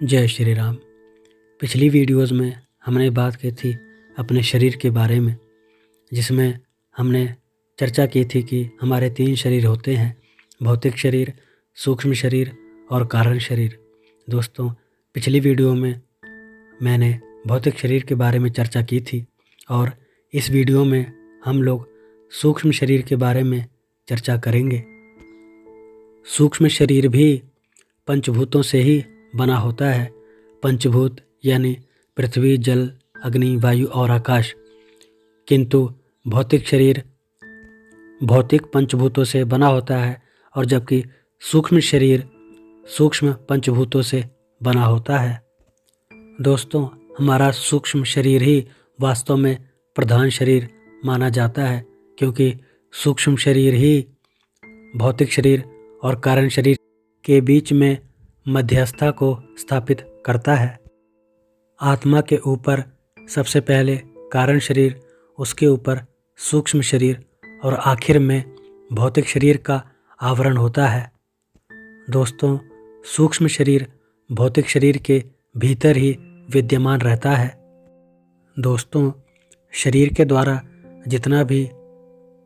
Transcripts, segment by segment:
जय श्री राम। पिछली वीडियोज़ में हमने बात की थी अपने शरीर के बारे में, जिसमें हमने चर्चा की थी कि हमारे 3 शरीर होते हैं, भौतिक शरीर, सूक्ष्म शरीर और कारण शरीर। दोस्तों, पिछली वीडियो में मैंने भौतिक शरीर के बारे में चर्चा की थी और इस वीडियो में हम लोग सूक्ष्म शरीर के बारे में चर्चा करेंगे। सूक्ष्म शरीर भी पंचभूतों से ही बना होता है। पंचभूत यानी पृथ्वी, जल, अग्नि, वायु और आकाश। किंतु भौतिक शरीर भौतिक पंचभूतों से बना होता है और जबकि सूक्ष्म शरीर सूक्ष्म पंचभूतों से बना होता है। दोस्तों, हमारा सूक्ष्म शरीर ही वास्तव में प्रधान शरीर माना जाता है, क्योंकि सूक्ष्म शरीर ही भौतिक शरीर और कारण शरीर के बीच में मध्यस्थता को स्थापित करता है। आत्मा के ऊपर सबसे पहले कारण शरीर, उसके ऊपर सूक्ष्म शरीर और आखिर में भौतिक शरीर का आवरण होता है। दोस्तों, सूक्ष्म शरीर भौतिक शरीर के भीतर ही विद्यमान रहता है। दोस्तों, शरीर के द्वारा जितना भी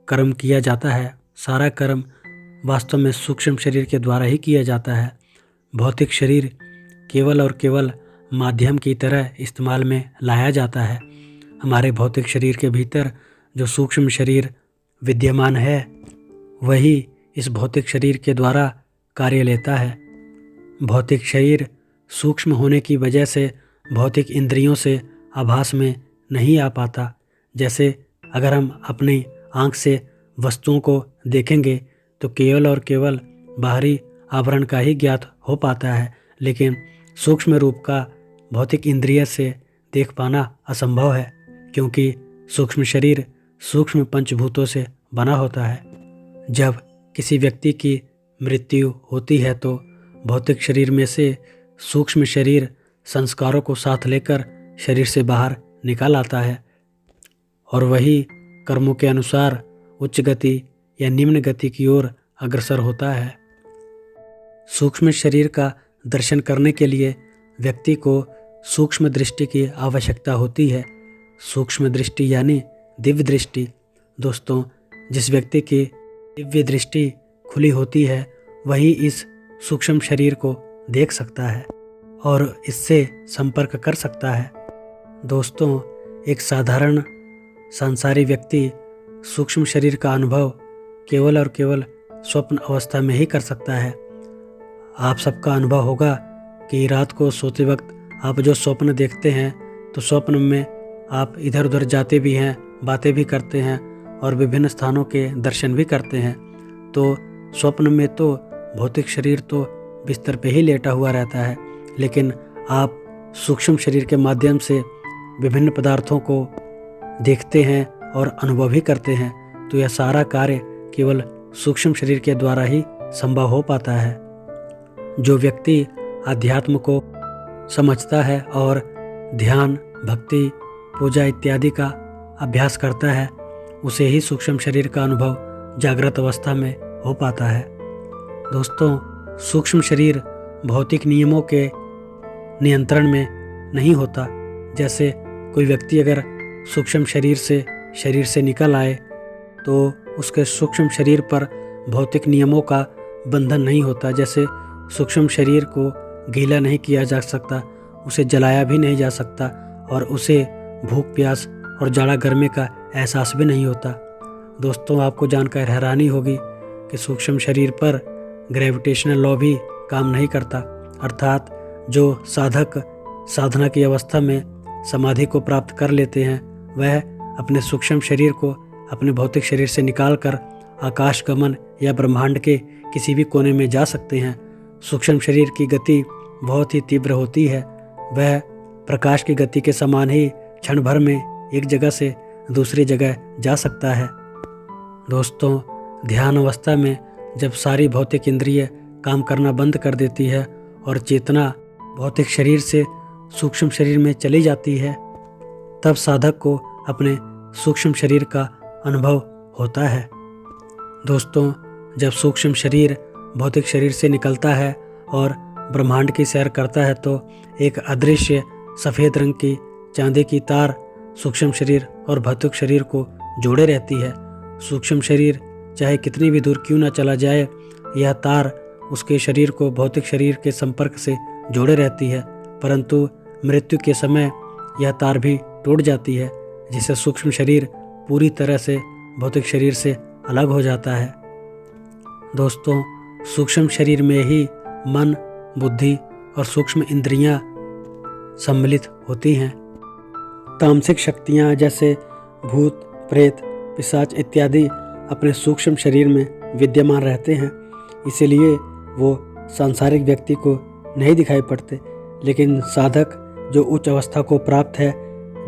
कर्म किया जाता है, सारा कर्म वास्तव में सूक्ष्म शरीर के द्वारा ही किया जाता है। भौतिक शरीर केवल और केवल माध्यम की तरह इस्तेमाल में लाया जाता है। हमारे भौतिक शरीर के भीतर जो सूक्ष्म शरीर विद्यमान है, वही इस भौतिक शरीर के द्वारा कार्य लेता है। भौतिक शरीर सूक्ष्म होने की वजह से भौतिक इंद्रियों से आभास में नहीं आ पाता। जैसे अगर हम अपनी आँख से वस्तुओं को देखेंगे तो केवल और केवल बाहरी आवरण का ही ज्ञात हो पाता है, लेकिन सूक्ष्म रूप का भौतिक इंद्रिय से देख पाना असंभव है, क्योंकि सूक्ष्म शरीर सूक्ष्म पंचभूतों से बना होता है। जब किसी व्यक्ति की मृत्यु होती है तो भौतिक शरीर में से सूक्ष्म शरीर संस्कारों को साथ लेकर शरीर से बाहर निकाल आता है और वही कर्मों के अनुसार उच्च गति या निम्न गति की ओर अग्रसर होता है। सूक्ष्म शरीर का दर्शन करने के लिए व्यक्ति को सूक्ष्म दृष्टि की आवश्यकता होती है। सूक्ष्म दृष्टि यानी दिव्य दृष्टि। दोस्तों, जिस व्यक्ति की दिव्य दृष्टि खुली होती है, वही इस सूक्ष्म शरीर को देख सकता है और इससे संपर्क कर सकता है। दोस्तों, एक साधारण सांसारिक व्यक्ति सूक्ष्म शरीर का अनुभव केवल और केवल स्वप्न अवस्था में ही कर सकता है। आप सबका अनुभव होगा कि रात को सोते वक्त आप जो स्वप्न देखते हैं, तो स्वप्न में आप इधर उधर जाते भी हैं, बातें भी करते हैं और विभिन्न स्थानों के दर्शन भी करते हैं। तो स्वप्न में तो भौतिक शरीर तो बिस्तर पे ही लेटा हुआ रहता है, लेकिन आप सूक्ष्म शरीर के माध्यम से विभिन्न पदार्थों को देखते हैं और अनुभव भी करते हैं। तो यह सारा कार्य केवल सूक्ष्म शरीर के द्वारा ही संभव हो पाता है। जो व्यक्ति अध्यात्म को समझता है और ध्यान, भक्ति, पूजा इत्यादि का अभ्यास करता है, उसे ही सूक्ष्म शरीर का अनुभव जागृत अवस्था में हो पाता है। दोस्तों, सूक्ष्म शरीर भौतिक नियमों के नियंत्रण में नहीं होता। जैसे कोई व्यक्ति अगर सूक्ष्म शरीर से निकल आए तो उसके सूक्ष्म शरीर पर भौतिक नियमों का बंधन नहीं होता। जैसे सूक्ष्म शरीर को गीला नहीं किया जा सकता, उसे जलाया भी नहीं जा सकता और उसे भूख प्यास और जाड़ा गर्मी का एहसास भी नहीं होता। दोस्तों, आपको जानकर हैरानी होगी कि सूक्ष्म शरीर पर ग्रेविटेशनल लॉ भी काम नहीं करता। अर्थात जो साधक साधना की अवस्था में समाधि को प्राप्त कर लेते हैं, वह अपने सूक्ष्म शरीर को अपने भौतिक शरीर से निकालकर आकाश गमन या ब्रह्मांड के किसी भी कोने में जा सकते हैं। सूक्ष्म शरीर की गति बहुत ही तीव्र होती है। वह प्रकाश की गति के समान ही क्षण भर में एक जगह से दूसरी जगह जा सकता है। दोस्तों, ध्यान अवस्था में जब सारी भौतिक इंद्रिय काम करना बंद कर देती है और चेतना भौतिक शरीर से सूक्ष्म शरीर में चली जाती है, तब साधक को अपने सूक्ष्म शरीर का अनुभव होता है। दोस्तों, जब सूक्ष्म शरीर भौतिक शरीर से निकलता है और ब्रह्मांड की सैर करता है तो एक अदृश्य सफ़ेद रंग की चांदी की तार सूक्ष्म शरीर और भौतिक शरीर को जोड़े रहती है। सूक्ष्म शरीर चाहे कितनी भी दूर क्यों न चला जाए, यह तार उसके शरीर को भौतिक शरीर के संपर्क से जोड़े रहती है, परंतु मृत्यु के समय यह तार भी टूट जाती है, जिससे सूक्ष्म शरीर पूरी तरह से भौतिक शरीर से अलग हो जाता है। दोस्तों, सूक्ष्म शरीर में ही मन, बुद्धि और सूक्ष्म इंद्रियां सम्मिलित होती हैं। तामसिक शक्तियां जैसे भूत, प्रेत, पिशाच इत्यादि अपने सूक्ष्म शरीर में विद्यमान रहते हैं, इसीलिए वो सांसारिक व्यक्ति को नहीं दिखाई पड़ते। लेकिन साधक जो उच्च अवस्था को प्राप्त है,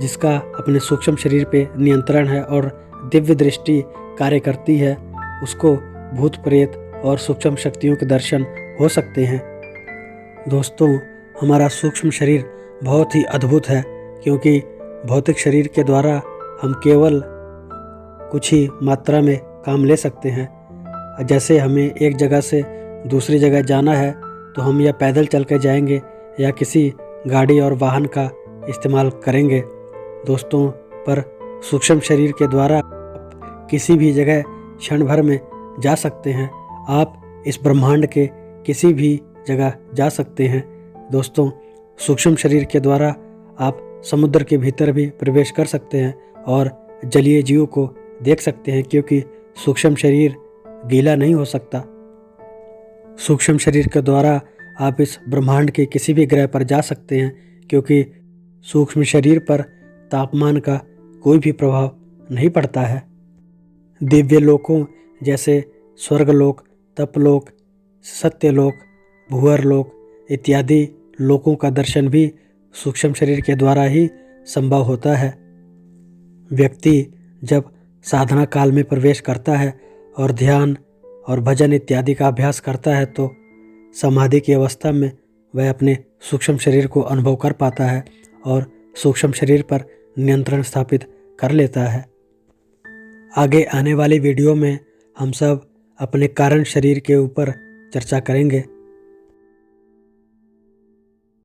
जिसका अपने सूक्ष्म शरीर पे नियंत्रण है और दिव्य दृष्टि कार्य करती है, उसको भूत, प्रेत और सूक्ष्म शक्तियों के दर्शन हो सकते हैं। दोस्तों, हमारा सूक्ष्म शरीर बहुत ही अद्भुत है, क्योंकि भौतिक शरीर के द्वारा हम केवल कुछ ही मात्रा में काम ले सकते हैं। जैसे हमें एक जगह से दूसरी जगह जाना है तो हम या पैदल चल कर जाएंगे या किसी गाड़ी और वाहन का इस्तेमाल करेंगे। दोस्तों, पर सूक्ष्म शरीर के द्वारा किसी भी जगह क्षण भर में जा सकते हैं। आप इस ब्रह्मांड के किसी भी जगह जा सकते हैं। दोस्तों, सूक्ष्म शरीर के द्वारा आप समुद्र के भीतर भी प्रवेश कर सकते हैं और जलीय जीव को देख सकते हैं, क्योंकि सूक्ष्म शरीर गीला नहीं हो सकता। सूक्ष्म शरीर के द्वारा आप इस ब्रह्मांड के किसी भी ग्रह पर जा सकते हैं, क्योंकि सूक्ष्म शरीर पर तापमान का कोई भी प्रभाव नहीं पड़ता है। दिव्य लोकों जैसे स्वर्गलोक, तपलोक, सत्यलोक, भूअरलोक इत्यादि लोकों का दर्शन भी सूक्ष्म शरीर के द्वारा ही संभव होता है। व्यक्ति जब साधना काल में प्रवेश करता है और ध्यान और भजन इत्यादि का अभ्यास करता है, तो समाधि की अवस्था में वह अपने सूक्ष्म शरीर को अनुभव कर पाता है और सूक्ष्म शरीर पर नियंत्रण स्थापित कर लेता है। आगे आने वाली वीडियो में हम सब अपने कारण शरीर के ऊपर चर्चा करेंगे।